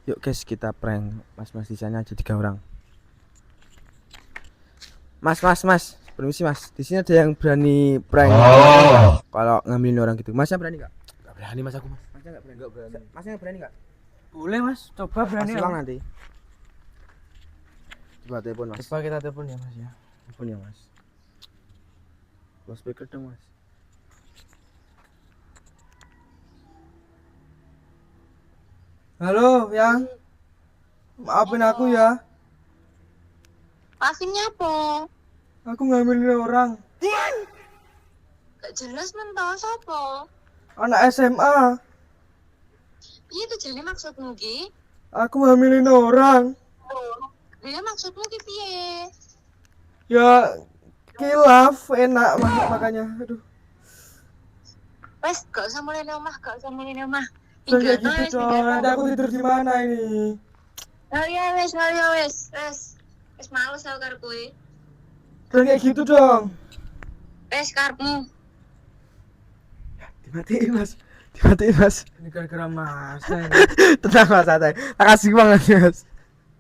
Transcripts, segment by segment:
Yuk guys, kita prank mas-mas di sana aja 3 orang. Mas, permisi mas. Di sini ada yang berani prank kalau ngambilin orang gitu. Masnya berani nggak? Gak berani mas aku mas. Masnya nggak berani? Gak berani. Masnya nggak berani nggak? Boleh mas, coba berani Mas ya. ulang nanti. Coba telepon mas. Coba kita telepon ya mas ya. Telepon ya mas. Close speaker dong mas. Halo yang, maafin aku ya. Maafin apa? Aku ngambilin orang, Gak jelas mentau sapa. anak SMA. Iya tuh jadi maksudmu ki? Aku ngambilin orang. Iya maksudmu ki piye? Ya kilaf enak makanya. Aduh. Wes gak usah mulai omah, gak usah mulai omah. Jangan kayak gitu dong. Nanti aku tidur di mana ini? Wes wes males aku karo kowe. Jangan kayak gitu dong. Wes karepmu. Dimatiin mas. Dimatiin mas. Ini gara-gara mas. Ini. Tenang mas, santai. Makasih banget mas.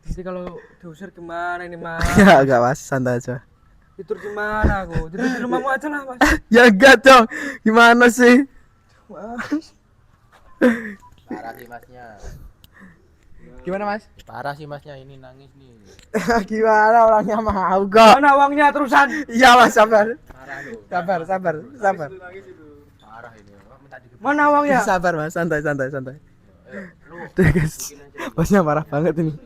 Nanti kalau diusir gimana ini mas? Ya enggak mas, santai aja. Tidur di mana aku? Tidur di rumahmu aja lah mas. Ya enggak dong. Gimana sih? Mas. Parah sih masnya. Gimana mas? Parah sih masnya ini nangis nih. Gimana orangnya mau kok? Mana uangnya terusan? Iya mas, sabar. Parah loh. Sabar. Parah ini. Oh, minta di Mana uangnya? Sabar mas, santai. lu Udah guys, masnya marah banget ini.